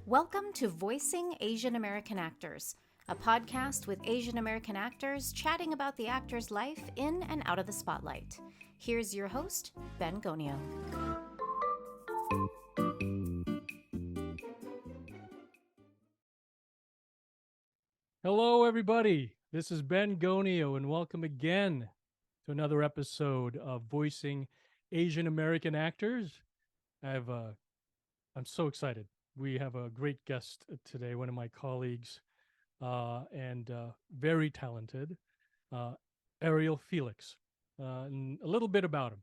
Welcome to Voicing Asian American Actors, a podcast with Asian American actors chatting about the actor's life in and out of the spotlight. Here's your host, Ben Gonio. Hello, everybody. This is Ben Gonio, and welcome again to another episode of Voicing Asian American Actors. I'm so excited. We have a great guest today, one of my colleagues, and very talented, Ariel Felix. And a little bit about him.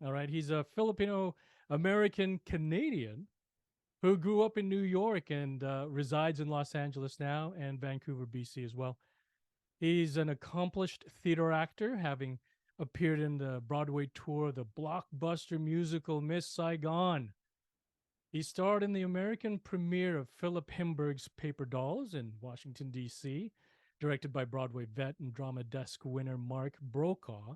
All right, he's a Filipino American Canadian who grew up in New York and resides in Los Angeles now and Vancouver, BC as well. He's an accomplished theater actor, having appeared in the Broadway tour of the blockbuster musical Miss Saigon. He starred in the American premiere of Philip Himberg's Paper Dolls in Washington, D.C., directed by Broadway vet and Drama Desk winner Mark Brokaw.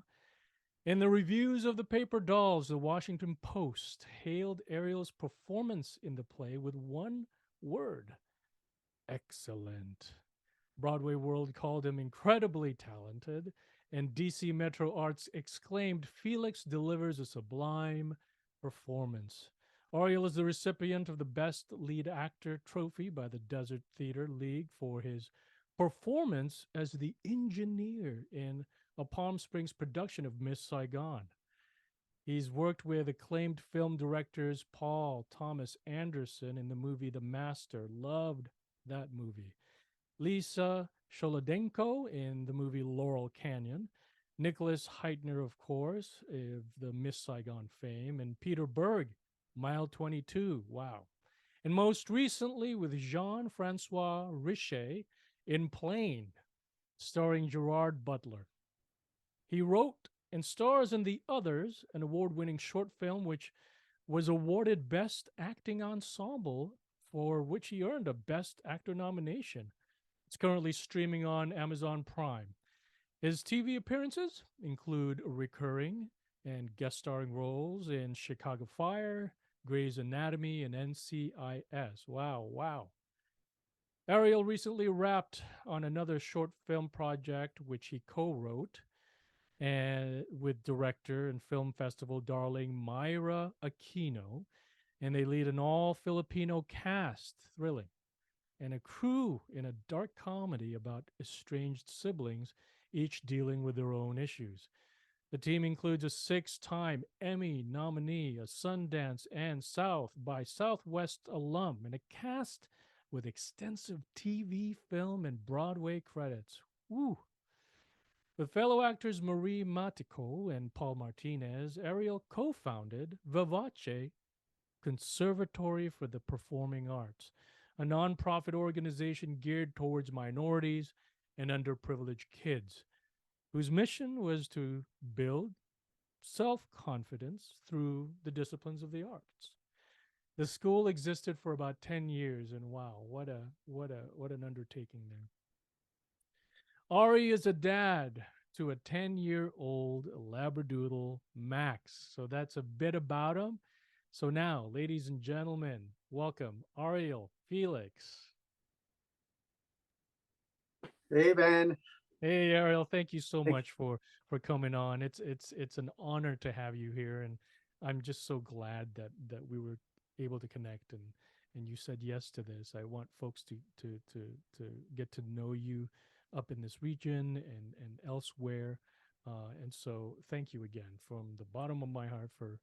In the reviews of the Paper Dolls, the Washington Post hailed Ariel's performance in the play with one word: excellent. Broadway World called him incredibly talented, and DC Metro Arts exclaimed Felix delivers a sublime performance. Ariel is the recipient of the Best Lead Actor trophy by the Desert Theater League for his performance as the engineer in a Palm Springs production of Miss Saigon. He's worked with acclaimed film directors Paul Thomas Anderson in the movie The Master. Loved that movie. Lisa Sholodenko in the movie Laurel Canyon. Nicholas Heitner, of course, of the Miss Saigon fame. And Peter Berg, Mile 22. Wow. And most recently with Jean-Francois Richet in Plane, starring Gerard Butler. He wrote and stars in The Others, an award-winning short film which was awarded Best Acting Ensemble, for which he earned a Best Actor nomination. It's currently streaming on Amazon Prime. His TV appearances include recurring and guest starring roles in Chicago Fire, Grey's Anatomy, and NCIS. Wow. Ariel recently wrapped on another short film project which he co-wrote and with director and film festival darling Myra Aquino, and they lead an all-Filipino cast, thrilling, and a crew in a dark comedy about estranged siblings, each dealing with their own issues. The team includes a 6-time Emmy nominee, a Sundance and South by Southwest alum, and a cast with extensive TV, film, and Broadway credits. Woo! With fellow actors Marie Matico and Paul Martinez, Ariel co-founded Vivace Conservatory for the Performing Arts, a nonprofit organization geared towards minorities and underprivileged kids, whose mission was to build self-confidence through the disciplines of the arts. The school existed for about 10 years, and wow, what an undertaking there. Ari is a dad to a 10-year-old Labradoodle, Max. So that's a bit about him. So now, ladies and gentlemen, welcome Ariel Felix. Hey, Ben. Hey, Ariel, thank you so much for coming on. It's an honor to have you here, and I'm just so glad that we were able to connect and you said yes to this. I want folks to get to know you up in this region and elsewhere. And so thank you again from the bottom of my heart for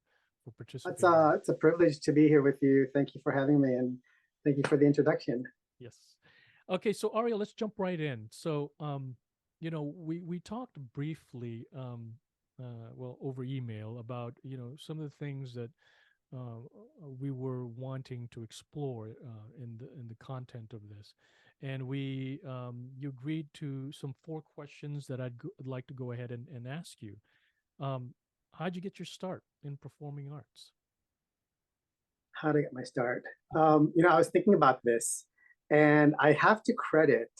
participating. It's a privilege to be here with you. Thank you for having me, and thank you for the introduction. Yes. Okay, so Ariel, let's jump right in. So, we talked briefly, over email about, some of the things that we were wanting to explore in the content of this, and you agreed to some 4 questions that I'd like to go ahead and ask you. How'd you get your start in performing arts? How to get my start? I was thinking about this, and I have to credit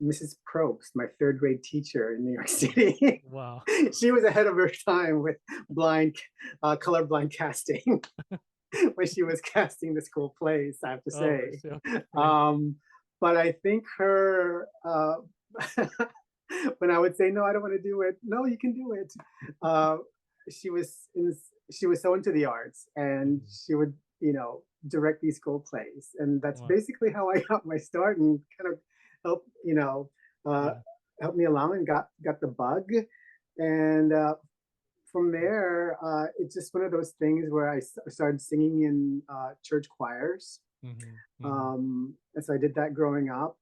Mrs. Probst, my 3rd grade teacher in New York City. Wow. She was ahead of her time with colorblind casting. when she was casting the school plays, I have to Oh, say. right. But I think her, when I would say, no, I don't want to do it. No, you can do it. Uh, she was in, she was so into the arts, and Mhm. she would, direct these school plays. And that's Wow. basically how I got my start and kind of helped, uh, Yeah. helped me along and got the bug. And from there, it's just one of those things where started singing in church choirs. Hmm. Hmm. And so I did that growing up.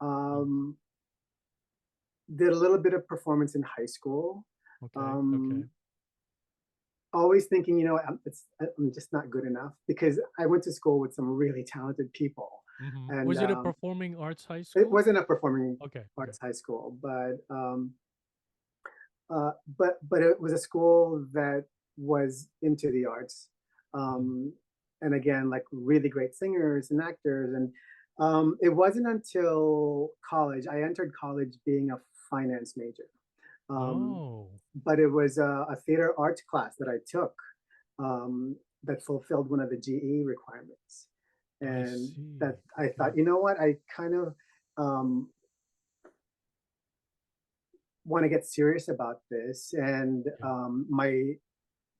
Yeah. Um, did a little bit of performance in high school. Okay. Okay. Um, always thinking, I'm just not good enough because I went to school with some really talented people. Hmm. And Was it a performing arts high it school? wasn't a performing Okay. Okay. arts high school, but it was a school that was into the arts. Mhm. Um, and again, like really great singers and actors. And it wasn't until college, I entered college being a finance major. Um, Oh, but it was a theater arts class that I took that fulfilled one of the GE requirements. I And that see. I Okay. thought, you know what, I kind of um, want to get serious about this. And Yeah.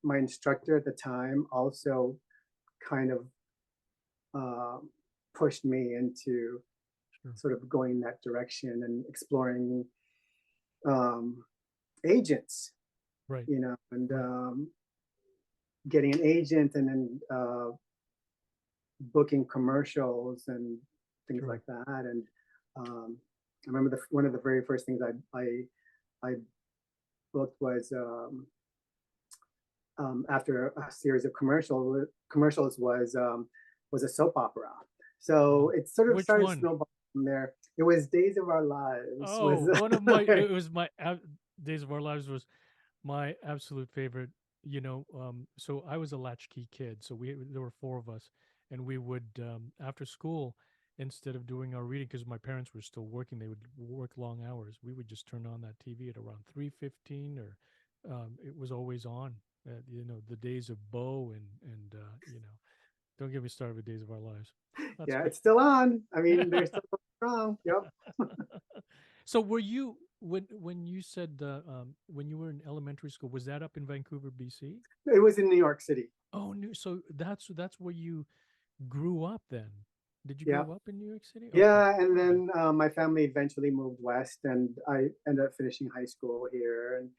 my instructor at the time also kind of um, pushed me into Sure. sort of going in that direction and exploring um, agents, Right. and Right. getting an agent and then booking commercials and things Sure. like that. And I remember one of the very first things I booked was after a series of commercials was a soap opera. So Wow. it sort of Which started one? snowballing from there. It was Days of Our Lives. Oh, Was one of my, it was my Days of Our Lives was my absolute favorite. So I was a latchkey kid. So there were four of us, and we would after school, instead of doing our reading, because my parents were still working, they would work long hours. We would just turn on that TV at around 3:15, or it was always on. The days of Bo and don't get me started with Days of Our Lives. That's yeah, great. it's still on. I mean, they're still strong. Yep. So were you when you said when you were in elementary school, was that up in Vancouver, BC? It was in New York City. Oh, so that's where you grew up then. Did you Yeah. grow up in New York City? Okay. Yeah, and Okay. then my family eventually moved west, and I ended up finishing high school here, and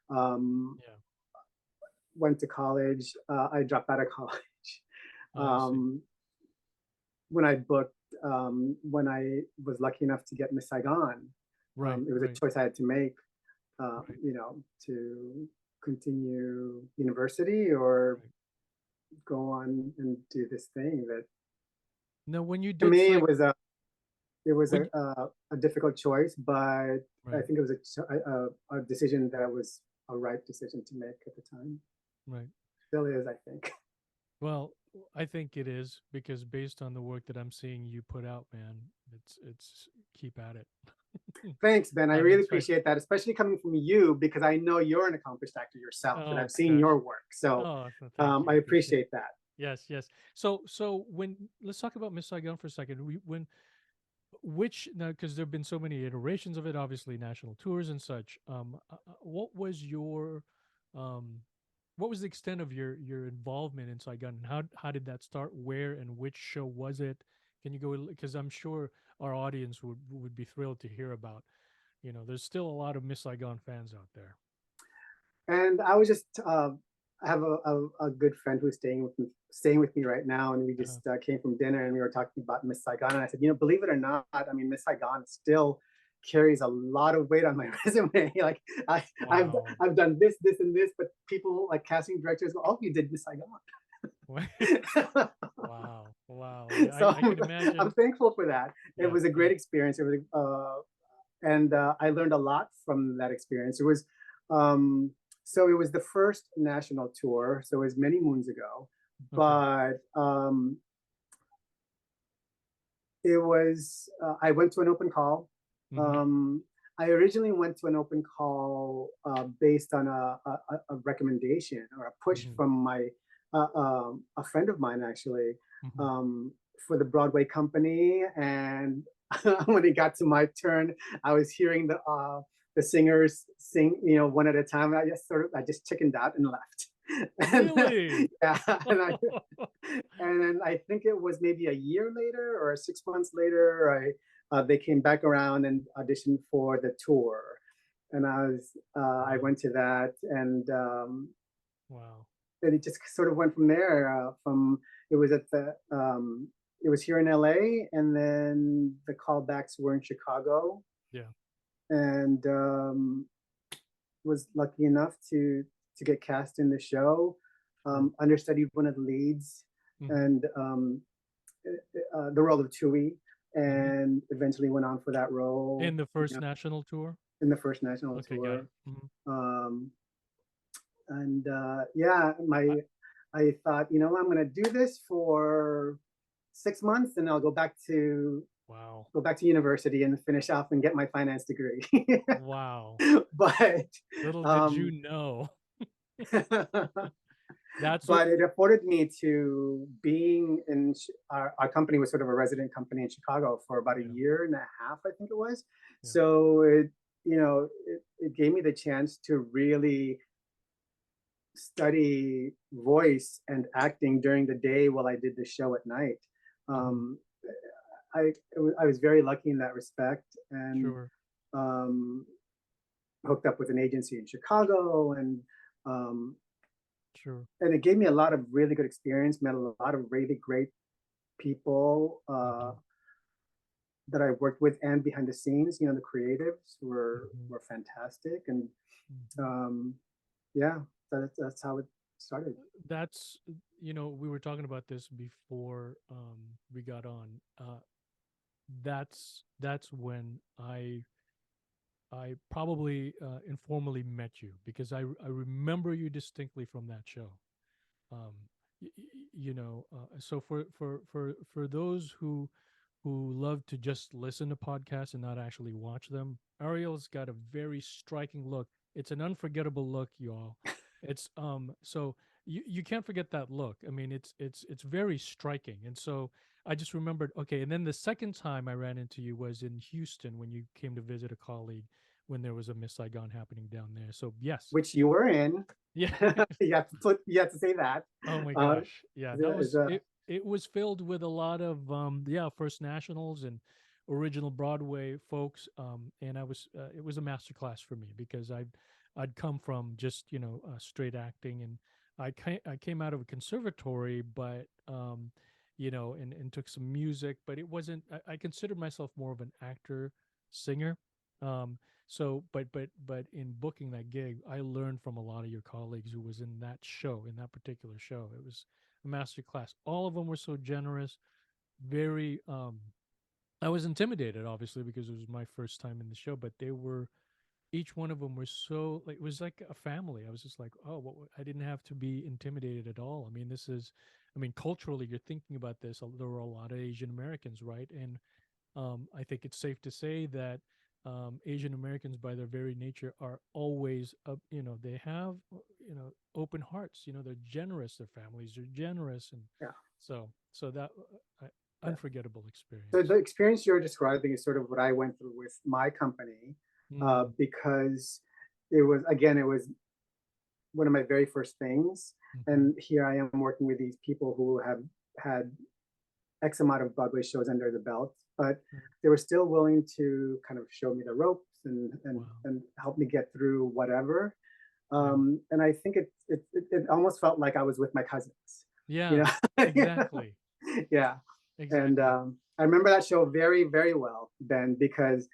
um, Yeah. went to college. I dropped out of college I see. um, when I booked. When I was lucky enough to get Miss Saigon, Right, it was a right, choice I had to make. right, To continue university or right. go on and do this thing that Now when you to did me psych it was when a difficult choice, but I right, think it was a decision that was a right decision to make at the time. right. Still is, I think. Well, I think it is because based on the work that I'm seeing you put out, man, it's keep at it. Thanks, Ben. I I mean, really especially appreciate that, especially coming from you because I know you're an accomplished actor yourself, and oh I've seen gosh. your work. So Oh, thank you. I Appreciate it. appreciate that. Yes, yes. So when let's talk about Miss Saigon for a second. When which now because there have been so many iterations of it, obviously national tours and such. What was your um, what was the extent of your involvement in Saigon, and how did that start? Where and which show was it? Can you go because I'm sure our audience would be thrilled to hear about. There's still a lot of Miss Saigon fans out there. And I was just I have a good friend who's staying with me right now, and we Uh, just came from dinner and we were talking about Miss Saigon, and I said, believe it or not, I mean, Miss Saigon still carries a lot of weight on my resume. Like I, I've wow. I've done this, this, and this, but people like casting directors go, "Oh, you did Miss Saigon." Wow. Wow. Yeah, So I can I'm imagine. thankful for that. It Yeah. was a Yeah. great experience. It was and I learned a lot from that experience. It was um, so it was the first national tour, so it was many moons ago, Okay. but it was I went to an open call. Hmm. Um, I originally went to an open call based on a recommendation or a push Hmm. from my a friend of mine actually, Mhm. um, for the Broadway company, and when it got to my turn, I was hearing the singers sing, one at a time. I just chickened out and left. And Really? yeah, and then I think it was maybe a year later or 6 months later, they came back around and auditioned for the tour, and I Wow. went to that, and Wow. then it just sort of went from there. From it was at the it was here in LA, and then the callbacks were in Chicago, Yeah. and was lucky enough to get cast in the show. Sure. Understudied one of the leads, Mhm. and the role of Tui, Mhm. and eventually went on for that role, In the first national tour? in the first national Okay, got tour. it. Mhm. Um, and yeah, I I thought, I'm gonna do this for 6 months, and I'll wow. go back to university and finish off and get my finance degree. Wow. But Little did you um, know. That's what but it afforded me to being in our company was sort of a resident company in Chicago for about a yeah, year and a half, I think it was. yeah. So it gave me the chance to really study voice and acting during the day while I did the show at night. Mhm. Um, I was very lucky in that respect, and Sure. um, hooked up with an agency in Chicago, um, Sure. and it gave me a lot of really good experience. Met a lot of really great people Mhm. that I worked with, and behind the scenes, the creatives Mhm. were fantastic, and Mhm. um, yeah, that's how it started. That's we were talking about this before we got on. That's when I probably informally met you because I remember you distinctly from that show. Um, so for those who love to just listen to podcasts and not actually watch them, Ariel's got a very striking look. It's an unforgettable look, y'all. It's so you can't forget that look. I mean, it's very striking. And so I just remembered, okay, and then the second time I ran into you was in Houston when you came to visit a colleague when there was a Miss Saigon happening down there. So yes. Which you were in. Yeah. You have to say that. Oh my Uh, gosh. Yeah, that is was a it was filled with a lot of First Nationals and original Broadway folks, and it was a master class for me because I'd come from just, straight acting, and I came out of a conservatory, but and took some music, but it wasn't I considered myself more of an actor singer. Um but in booking that gig, I learned from a lot of your colleagues who was in that show, in that particular show. It was a master class. All of them were so generous, very I was intimidated obviously because it was my first time in the show, but they were each one of them were so like it was like a family. I was just like, oh, I didn't have to be intimidated at all. I mean, culturally, you're thinking about this. There were a lot of Asian Americans, right? And I think it's safe to say that Asian Americans, by their very nature, are always, they have, open hearts. They're generous. Their families are generous, and yeah, so that yeah. unforgettable So experience. the experience you're describing is sort of what I went through with my company, Mm, because it was one of my very first things, hmm. and here I am working with these people who have had X amount of Broadway shows under the belt, but they were still willing to kind of show me the ropes, and Wow. help me get through whatever. Yeah. And I think it almost felt like I was with my cousins, you Yeah. know. Exactly. Yeah. And Exactly. I remember that show very, very well, Ben, because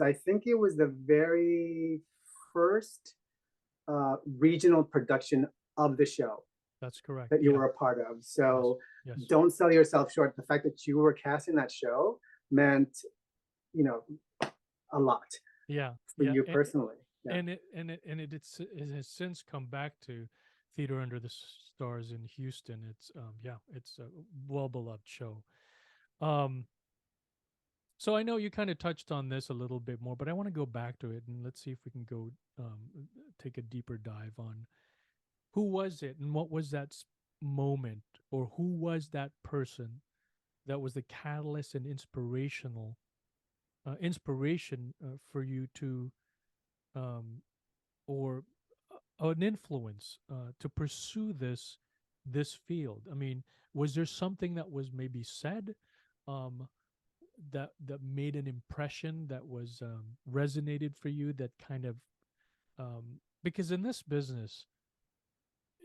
I think it was the very first regional production of the show That's correct. that you Yeah. were a part of. Yes. So Yes. don't sell yourself short. The fact that you were cast in that show meant, you know, a lot Yeah. for Yeah. you personally. Yeah. It has since come back to Theater Under the Stars in Houston. It's a well beloved show. Um, so I know you kind of touched on this a little bit more, but I want to go back to it and let's see if we can go take a deeper dive on who was it and what was that moment, or who was that person that was the catalyst and inspiration for you to, um, or an influence to pursue this field? I mean, was there something that was maybe said, um, that made an impression, that was resonated for you, that kind of, because in this business,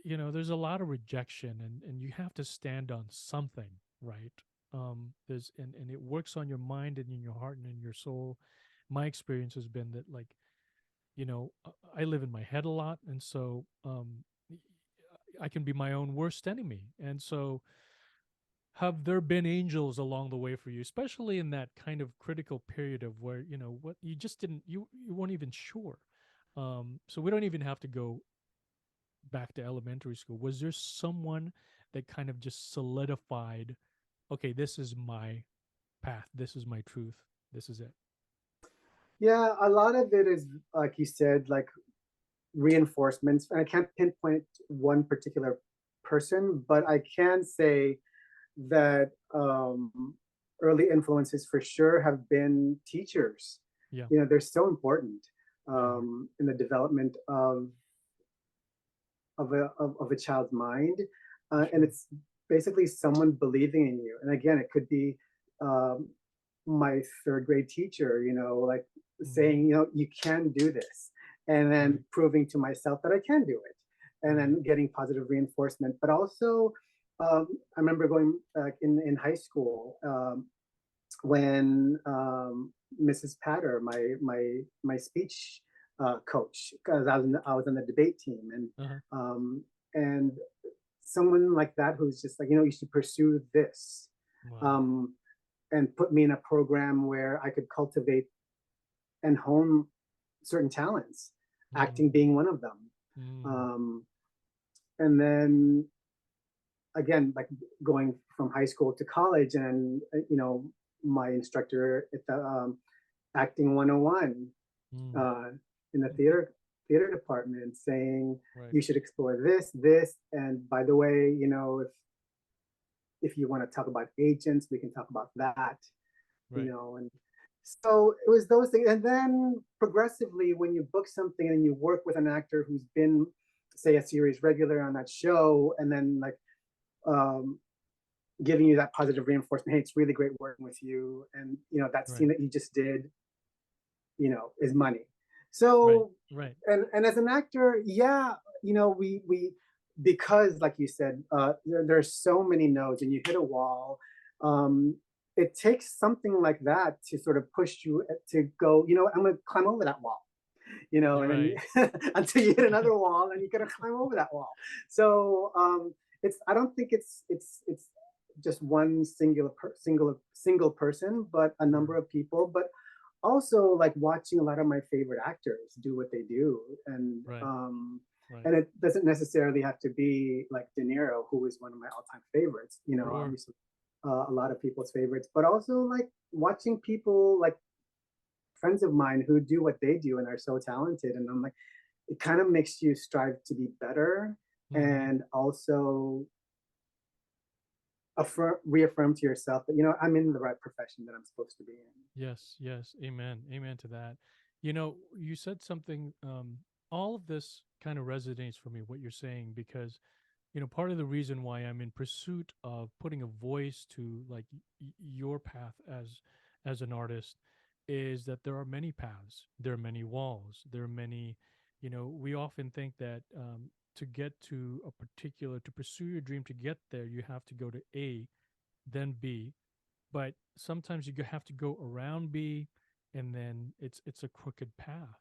there's a lot of rejection, and you have to stand on something, right? There's and it works on your mind and in your heart and in your soul. My experience has been that, like, I live in my head a lot, and so I can be my own worst enemy. And so, have there been angels along the way for you, especially in that kind of critical period of where, what you just didn't, you weren't even sure. So we don't even have to go back to elementary school. Was there someone that kind of just solidified, okay, this is my path, this is my truth, this is it? Yeah, a lot of it is, like you said, like reinforcements. And I can't pinpoint one particular person, but I can say that early influences for sure have been teachers. Yeah, They're so important they are. in the development of a child's mind, and Sure. it's basically someone believing in you. And again, it could be um, my third grade teacher, like Hmm. saying, you can do this, and then Right, proving to myself that I can do it, and right. then getting positive reinforcement. But also, I remember going in high school when Mrs. Patter, my speech coach, because I was on the debate team, Uh-huh. um, and someone like that who's just like, you should pursue this, Wow. um, and put me in a program where I could cultivate and hone certain talents, acting Mm, being one of them. mm, Um, and then again, like going from high school to college, and my instructor at the acting 101 mm. uh, in the theater department, saying Right, you should explore this, and by the way, if you want to talk about agents, we can talk about that, right. and so it was those things. And then progressively, when you book something and you work with an actor who's been, say, a series regular on that show, and then like um, giving you that positive reinforcement, hey, it's really great working with you, and that scene Right, that you just did, is money. right, So, right. and as an actor, yeah, we because like you said, there's so many no's, and you hit a wall. Um, it takes something like that to sort of push you to go. I'm going to climb over that wall. You're And right. then until you hit another wall, and you got to climb over that wall. So it's I don't think it's just one single person, but a Sure. number of people. But also like watching a lot of my favorite actors do what they do, Right, right. and it doesn't necessarily have to be like De Niro, who is one of my all-time favorites. Sure. Obviously a lot of people's favorites, but also like watching people like friends of mine who do what they do and are so talented, and I'm like, it kind of makes you strive to be better, Hmm. and also reaffirm to yourself that I'm in the right profession that I'm supposed to be in. Yes, yes. Amen. Amen to that. You said something, all of this kind of resonates for me, what you're saying, because, part of the reason why I'm in pursuit of putting a voice to, like, your path as an artist, is that there are many paths, there are many walls, there are many, we often think that, to get to to pursue your dream, to get there, you have to go to A, then B, but sometimes have to go around B, and then it's a crooked path.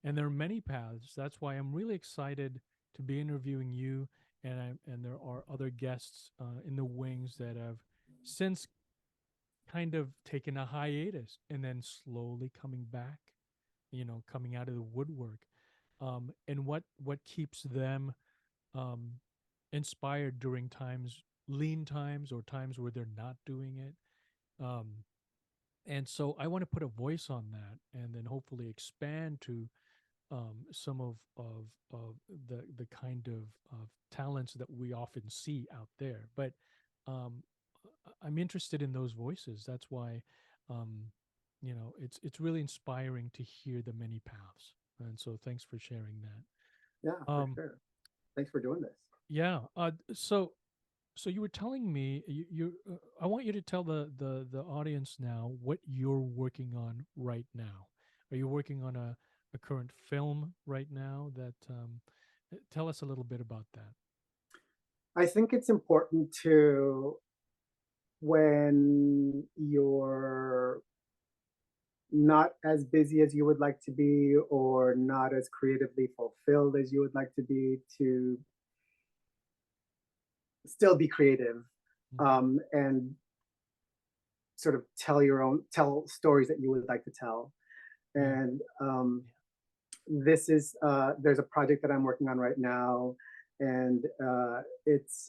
And there are many paths. That's why I'm really excited to be interviewing you, and there are other guests in the wings that have since kind of taken a hiatus and then slowly coming back, coming out of the woodwork. And what keeps them um, inspired during lean times, or times where they're not doing it. And so I want to put a voice on that, and then hopefully expand to some of the kind of talents that we often see out there. But um, I'm interested in those voices. That's why, um, it's really inspiring to hear the many paths. And so, thanks for sharing that. Yeah, for sure. Thanks for doing this. Yeah. So you were telling me I want you to tell the audience now what you're working on right now. Are you working on a current film right now that tell us a little bit about that. I think it's important to, when you're not as busy as you would like to be or not as creatively fulfilled as you would like to be, to still be creative, Mhm. and sort of tell stories that you would like to tell. Yeah. And this is there's a project that I'm working on right now, and it's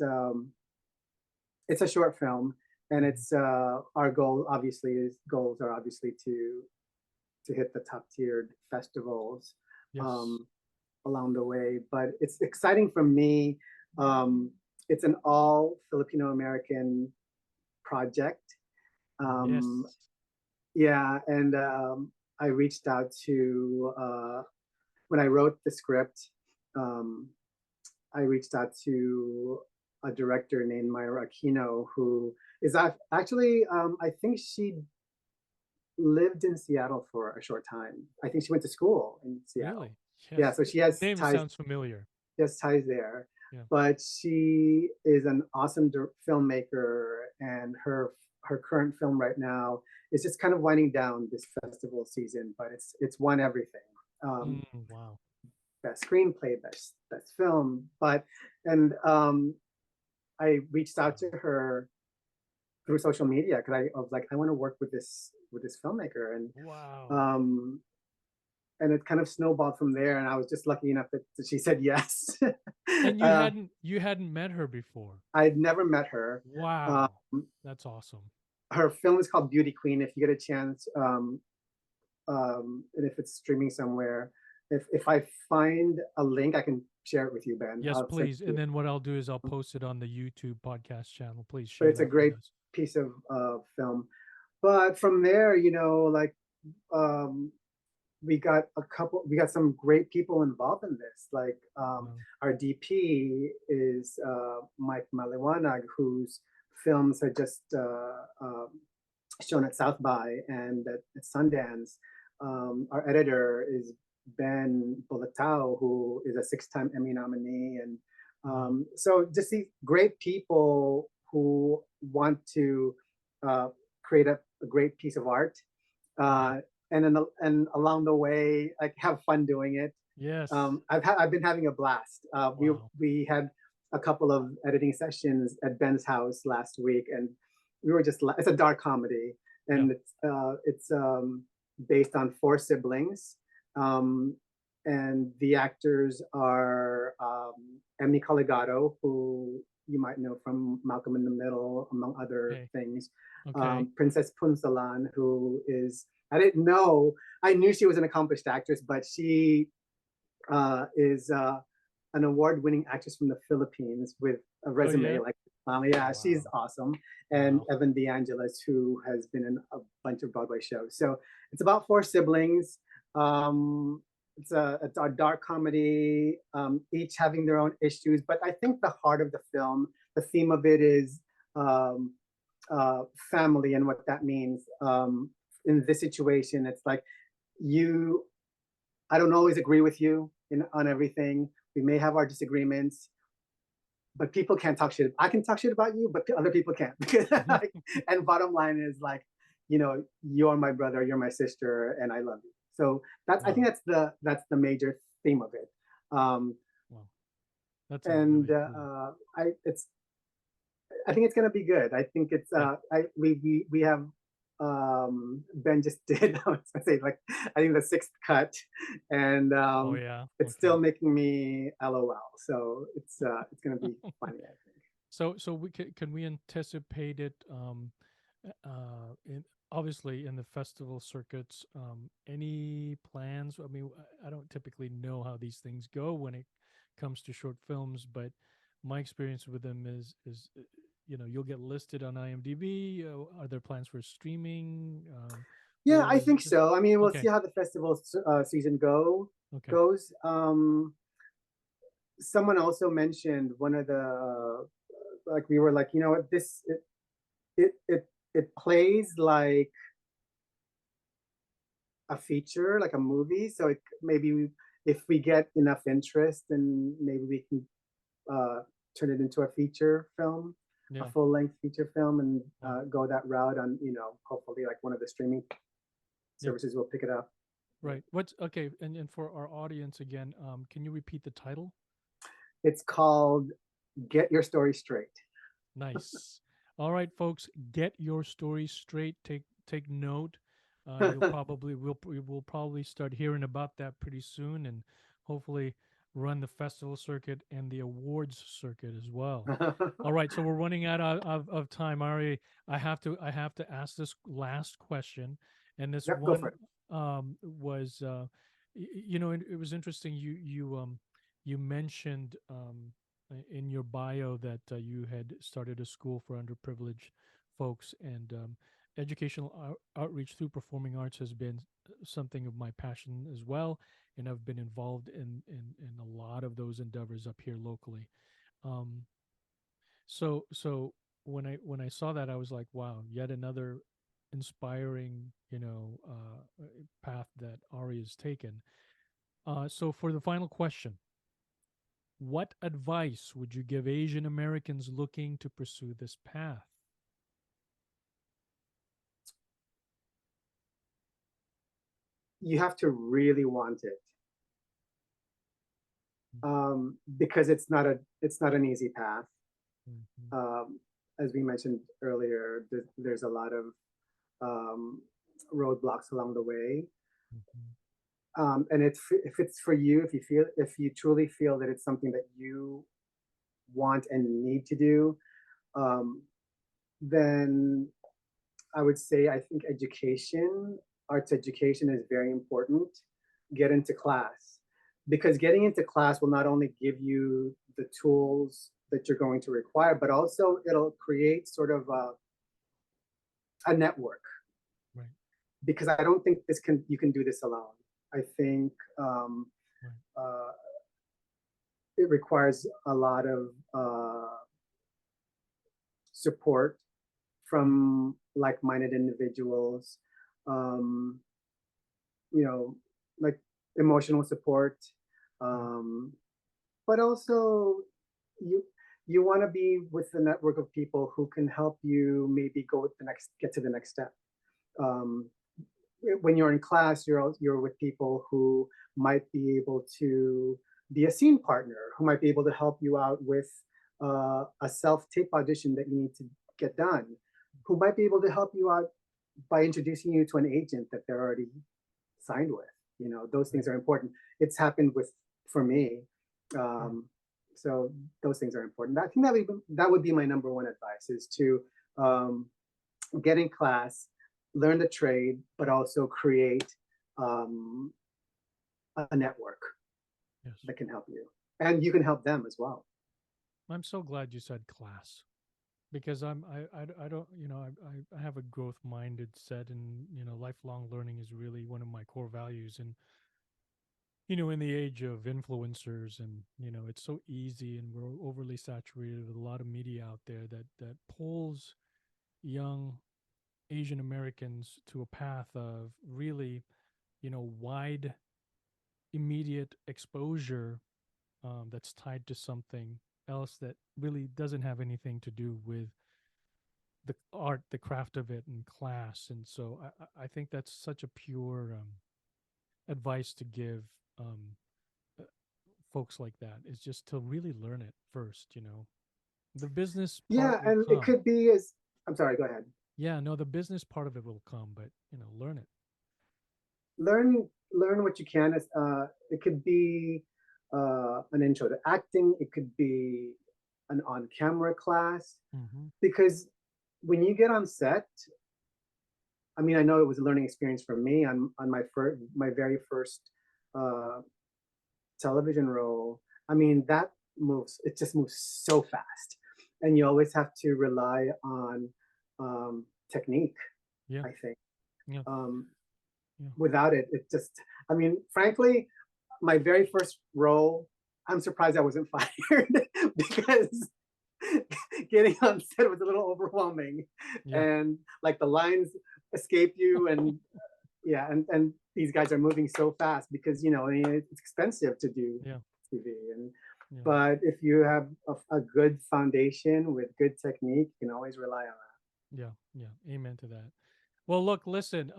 a short film, and Mhm. it's our goals are obviously to hit the top tiered festivals Yes. um, along the way. But it's exciting for me. Um, it's an all Filipino American project. Yes. Um, yeah, and I reached out to when I wrote the script. Um, I reached out to a director named Myra Aquino, who is actually, I think she lived in Seattle for a short time. I think she went to school in Seattle. Really? Yeah, Yes. so The name sounds familiar. she has ties there. Yeah. But she is an awesome filmmaker, and her current film right now is just kind of winding down this festival season. But it's won everything. Um, Wow. Best screenplay, best film. But and I reached out to her through social media because I was like, I want to work with this filmmaker, Wow. um, and it kind of snowballed from there. And I was just lucky enough that she said yes. And uh, you hadn't met her before. I'd never met her. Um, Wow. That's awesome. her film is called Beauty Queen. If you get a chance, and if it's streaming somewhere, if I find a link, I can share it with you, Ben. Yes, I'll send please. it to And you. then what I'll do is I'll post it on the YouTube podcast channel. Please But share it's a that with great us. piece of film. But from there, like um, we got some great people involved in this. Like Wow. our DP is Mike Maliwanag, whose films are just shown at South by and at Sundance. Our editor is Ben Bolatao, who is a six-time Emmy nominee, and Wow. so just these great people who want to uh, create a great piece of art, Right. uh, and along the way, like have fun doing it. Yes. I've been having a blast. Wow. We had a couple of editing sessions at Ben's house last week, and we were just it's a dark comedy, Yeah. and it's based on four siblings, um, and the actors are Emmy Collegato, who you might know from Malcolm in the Middle, among other Okay. things. Okay. Princess Punsalan, who is I didn't know I knew she was an accomplished actress, but she is an award-winning actress from the Philippines with a Oh resume yeah. like yeah, she's Wow. awesome. And Wow. Evan DeAngelis, who has been in a bunch of Broadway shows. So it's about four siblings. It's a dark comedy, each having their own issues. But I think the heart of the film, the theme of it is um, family and what that means. In this situation, it's like you I don't always agree with you on everything. We may have our disagreements, but people can't talk shit. I can talk shit about you, but other people can't. And bottom line is like, you're my brother, you're my sister, and I love you. So I think Wow. that's the major theme of it. Um, Wow. That's and really cool. I think it's gonna be good. I think it's Yeah. we have Ben just did I was gonna say like I think the sixth cut, and Oh yeah. it's Okay. still making me LOL. So it's gonna be funny, I think. So we can we anticipate it in obviously in the festival circuits any plans? I mean, I don't typically know how these things go when it comes to short films, but my experience with them is you'll get listed on IMDb. Are there plans for streaming? Yeah, Or I is it think just so. I mean, we'll see okay? how the festival season Okay. goes. Someone also mentioned one of the like we were like, you know what, it plays like a feature, like a movie. So if we get enough interest, then maybe we can turn it into a feature film, a Yeah. full length feature film, and Yeah. go that route. On hopefully like one of the streaming Yeah. services will pick it up. Right. What's okay? And for our audience again, can you repeat the title? It's called Get Your Story Straight. Nice. All right, folks, get your story straight. Take note. We will probably start hearing about that pretty soon, and hopefully run the festival circuit and the awards circuit as well. All right, so we're running out of time. Ari, I have to ask this last question, and this Yep, go for one it. was it was interesting. You mentioned in your bio that you had started a school for underprivileged folks, and educational outreach through performing arts has been something of my passion as well, and I've been involved in a lot of those endeavors up here locally. Um, so when I saw that, I was like, wow, yet another inspiring path that Ari has taken. So for the final question, what advice would you give Asian Americans looking to pursue this path? You have to really want it, because it's not an easy path. Mhm, Um, as we mentioned earlier, there's a lot of um, roadblocks along the way. mhm, And if it's for you, if you truly feel that it's something that you want and need to do, um, then I would say I think arts education is very important. Get into class, because getting into class will not only give you the tools that you're going to require, but also it'll create sort of a network, right, because I don't think you can do this alone. I think right, uh, it requires a lot of support right, from like-minded individuals, um, you know, like emotional support, right, um, but also you you want to be with a network of people who can help you maybe get to the next step. Um, when you're in class, you're with people who might be able to be a scene partner, who might be able to help you out with a self-tape audition that you need to get done, who might be able to help you out by introducing you to an agent that they're already signed with. Those right. things are important. It's happened for me. Sure. So those things are important. I think that would be my number one advice, is to um, get in class, learn the trade, but also create um, a network Yes. that can help you, and you can help them as well. I'm so glad you said class because I don't I have a growth minded set, and lifelong learning is really one of my core values. And in the age of influencers, and it's so easy, and we're overly saturated with a lot of media out there that pulls young Asian Americans to a path of really wide immediate exposure, that's tied to something else that really doesn't have anything to do with the art, the craft of it, and class. And so I think that's such a pure advice to give um, uh, folks like that, is just to really learn it first. The business Yeah, part will and it come. could be as I'm sorry, go ahead. Yeah, no, the business part of it will come, but learn it. Learn what you can. It could be an intro to acting. It could be an on-camera class, Hmm. because when you get on set, I mean, I know it was a learning experience for me on my very first uh, television role, I mean, it just moves so fast. And you always have to rely on technique, Yeah. I think. Yeah. Um, Yeah. Without it, I mean, frankly, my very first role, I'm surprised I wasn't fired because getting on set was a little overwhelming. Yeah. And like the lines escape you, and yeah, and these guys are moving so fast because I mean, it's expensive to do Yeah. TV. And Yeah. but if you have a good foundation with good technique, you can always rely on that. Yeah. Yeah. Amen to that. Well, look, listen,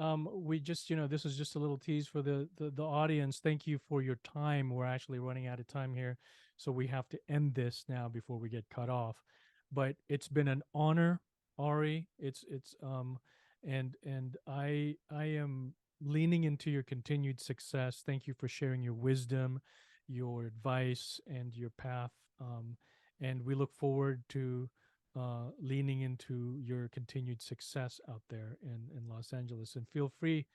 we just, this is just a little tease for the audience. Thank you for your time. We're actually running out of time here, so we have to end this now before we get cut off. But it's been an honor, Ari. And I am leaning into your continued success. Thank you for sharing your wisdom, your advice, and your path. And we look forward to leaning into your continued success out there in Los Angeles. And feel free,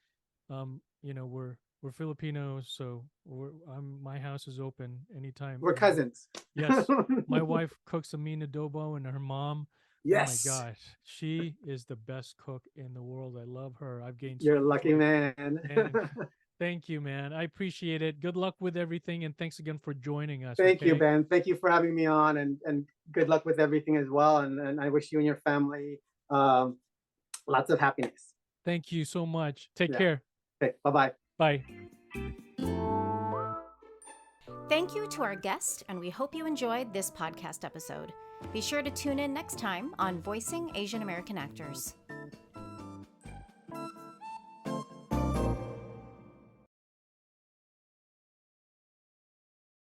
we're Filipinos, so my house is open anytime. We're cousins. Yes, my wife cooks a mean adobo, and her mom, oh my Yes, gosh, she is the best cook in the world. I love her. I've gained so you're a much lucky weight. man. And thank you, man. I appreciate it. Good luck with everything, and thanks again for joining us. Thank you, Okay. Ben. Thank you for having me on, and good luck with everything as well. And I wish you and your family um, lots of happiness. Thank you so much. Take Yeah. care. Okay, bye-bye. Bye. Thank you to our guest, and we hope you enjoyed this podcast episode. Be sure to tune in next time on Voicing Asian American Actors.